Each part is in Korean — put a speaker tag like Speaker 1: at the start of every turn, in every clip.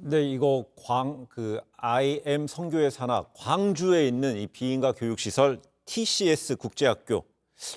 Speaker 1: 네, 이거 IM 선교회 산하 광주에 있는 이 비인가 교육시설 TCS 국제학교.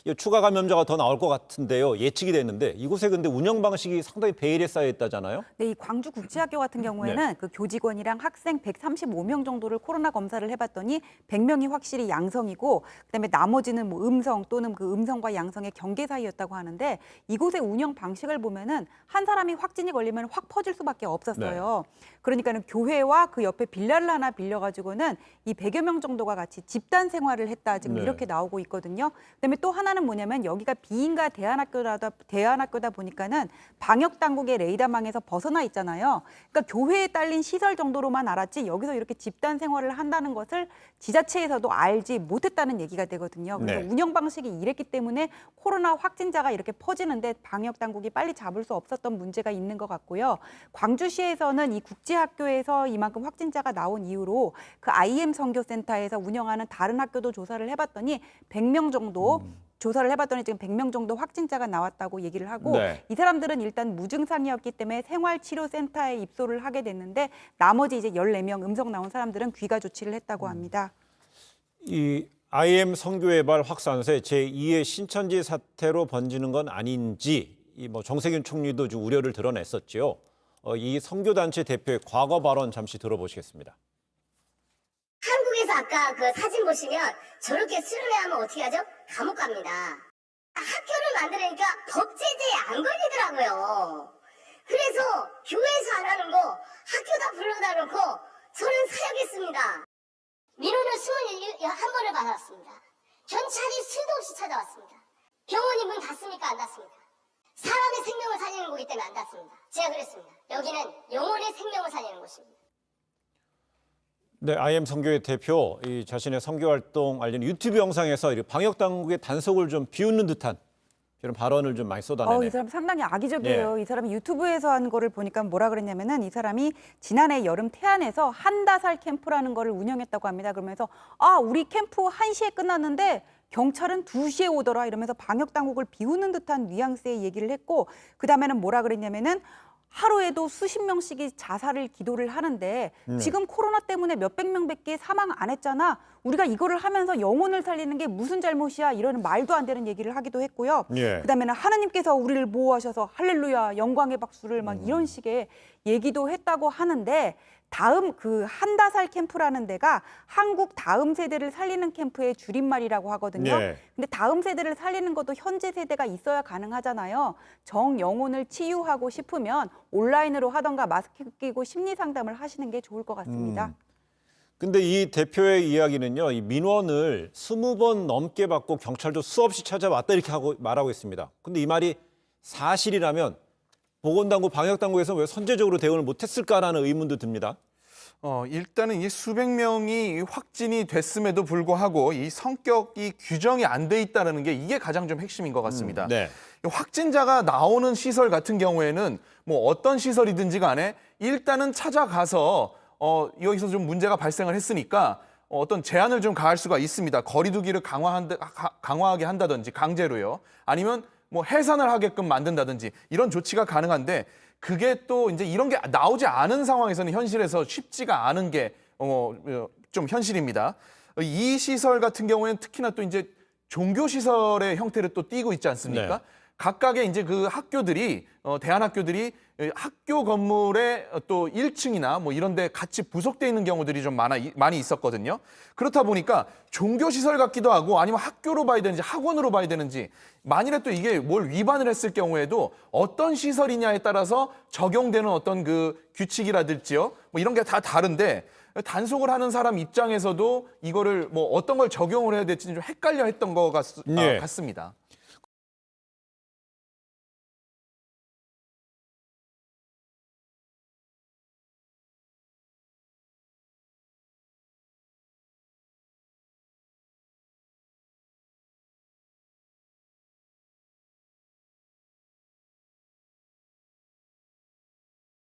Speaker 1: 이 추가 감염자가 더 나올 것 같은데요. 예측이 됐는데 이곳에 근데 운영 방식이 상당히 베일에 쌓여 있다잖아요.
Speaker 2: 네, 이 광주국제학교 같은 경우에는
Speaker 1: 네.
Speaker 2: 그 교직원이랑 학생 135명 정도를 코로나 검사를 해봤더니 100명이 확실히 양성이고, 그다음에 나머지는 뭐 음성 또는 그 음성과 양성의 경계 사이였다고 하는데, 이곳의 운영 방식을 보면은 한 사람이 확진이 걸리면 확 퍼질 수밖에 없었어요. 그러니까는 교회와 그 옆에 빌라를 하나 빌려가지고는 이 100여 명 정도가 같이 집단 생활을 했다, 지금
Speaker 1: 네.
Speaker 2: 이렇게 나오고 있거든요. 그다음에 또 하나는 뭐냐면, 여기가 비인가 대안학교다 보니까는 방역 당국의 레이더망에서 벗어나 있잖아요. 그러니까 교회에 딸린 시설 정도로만 알았지, 여기서 이렇게 집단 생활을 한다는 것을 지자체에서도 알지 못했다는 얘기가 되거든요. 그래서
Speaker 1: 네.
Speaker 2: 운영 방식이 이랬기 때문에 코로나 확진자가 이렇게 퍼지는데 방역 당국이 빨리 잡을 수 없었던 문제가 있는 것 같고요. 광주시에서는 이 국제학교에서 이만큼 확진자가 나온 이후로 그 IM 선교센터에서 운영하는 다른 학교도 조사를 해봤더니 100명 정도 조사를 해봤더니 지금 100명 정도 확진자가 나왔다고 얘기를 하고,
Speaker 1: 네.
Speaker 2: 이 사람들은 일단 무증상이었기 때문에 생활치료센터에 입소를 하게 됐는데, 나머지 이제 14명 음성 나온 사람들은 귀가 조치를 했다고 합니다.
Speaker 1: 이 IM 선교회발 확산세 제2의 신천지 사태로 번지는 건 아닌지 이 뭐 정세균 총리도 좀 우려를 드러냈었지요. 이 선교단체 대표의 과거 발언 잠시 들어보시겠습니다.
Speaker 3: 한국에서 아까 그 사진 보시면 저렇게 수련회하면 어떻게 하죠? 감옥 갑니다. 학교를 만들으니까 법제재에 안 걸리더라고요. 그래서 교회에서 안 하는 거 학교다 불러다 놓고 저는 사역했습니다. 민원을 21번을 받았습니다. 경찰이 수도 없이 찾아왔습니다. 병원이 문 닫습니까? 안 닫습니까? 사람의 생명을 살리는 거기 때문에 안 닫습니다. 제가 그랬습니다. 여기는 영혼의 생명을 살리는 곳입니다.
Speaker 1: 네, IM 선교회 대표 이 자신의 선교 활동 알리는 유튜브 영상에서 이 방역 당국의 단속을 좀 비웃는 듯한 이런 발언을 좀 많이 쏟아내네요.
Speaker 2: 이 사람 상당히 악의적이에요. 이 사람이 유튜브에서 한 거를 보니까 뭐라 그랬냐면은, 이 사람이 지난해 여름 태안에서 한다살 캠프라는 거를 운영했다고 합니다. 그러면서 우리 캠프 1시에 끝났는데 경찰은 2시에 오더라, 이러면서 방역 당국을 비웃는 듯한 뉘앙스의 얘기를 했고, 그다음에는 뭐라 그랬냐면은, 하루에도 수십 명씩이 자살을 기도를 하는데 지금 코로나 때문에 몇백 명밖에 사망 안 했잖아. 우리가 이거를 하면서 영혼을 살리는 게 무슨 잘못이야, 이런 말도 안 되는 얘기를 하기도 했고요.
Speaker 1: 예.
Speaker 2: 그다음에는 하느님께서 우리를 보호하셔서 할렐루야 영광의 박수를 막 이런 식의 얘기도 했다고 하는데, 다음 그 한다살 캠프라는 데가 한국 다음 세대를 살리는 캠프의 줄임말이라고 하거든요.
Speaker 1: 예.
Speaker 2: 근데 다음 세대를 살리는 것도 현재 세대가 있어야 가능하잖아요. 정 영혼을 치유하고 싶으면 온라인으로 하던가 마스크 끼고 심리 상담을 하시는 게 좋을 것 같습니다.
Speaker 1: 근데 이 대표의 이야기는요, 이 민원을 20번 넘게 받고 경찰도 수없이 찾아왔다 이렇게 말하고 있습니다. 근데 이 말이 사실이라면 보건당국, 방역당국에서 왜 선제적으로 대응을 못했을까라는 의문도 듭니다.
Speaker 4: 일단은 이 수백 명이 확진이 됐음에도 불구하고 이 성격이 규정이 안 돼 있다는 게 이게 가장 좀 핵심인 것 같습니다.
Speaker 1: 네.
Speaker 4: 확진자가 나오는 시설 같은 경우에는 뭐 어떤 시설이든지 간에 일단은 찾아가서 여기서 좀 문제가 발생을 했으니까 어떤 제한을 좀 가할 수가 있습니다. 거리 두기를 강화하게 한다든지 강제로요. 아니면 뭐 해산을 하게끔 만든다든지 이런 조치가 가능한데, 그게 또 이제 이런 게 나오지 않은 상황에서는 현실에서 쉽지가 않은 게 좀 현실입니다. 이 시설 같은 경우에는 특히나 또 이제 종교 시설의 형태를 또 띠고 있지 않습니까?
Speaker 1: 네.
Speaker 4: 각각의 이제 그 학교들이 대안학교들이 학교 건물의 또 1층이나 뭐 이런 데 같이 부속돼 있는 경우들이 좀 많이 있었거든요. 그렇다 보니까 종교 시설 같기도 하고, 아니면 학교로 봐야 되는지 학원으로 봐야 되는지, 만일에 또 이게 뭘 위반을 했을 경우에도 어떤 시설이냐에 따라서 적용되는 어떤 그 규칙이라든지요, 뭐 이런 게 다 다른데, 단속을 하는 사람 입장에서도 이거를 뭐 어떤 걸 적용을 해야 될지 좀 헷갈려 했던 것 같습니다.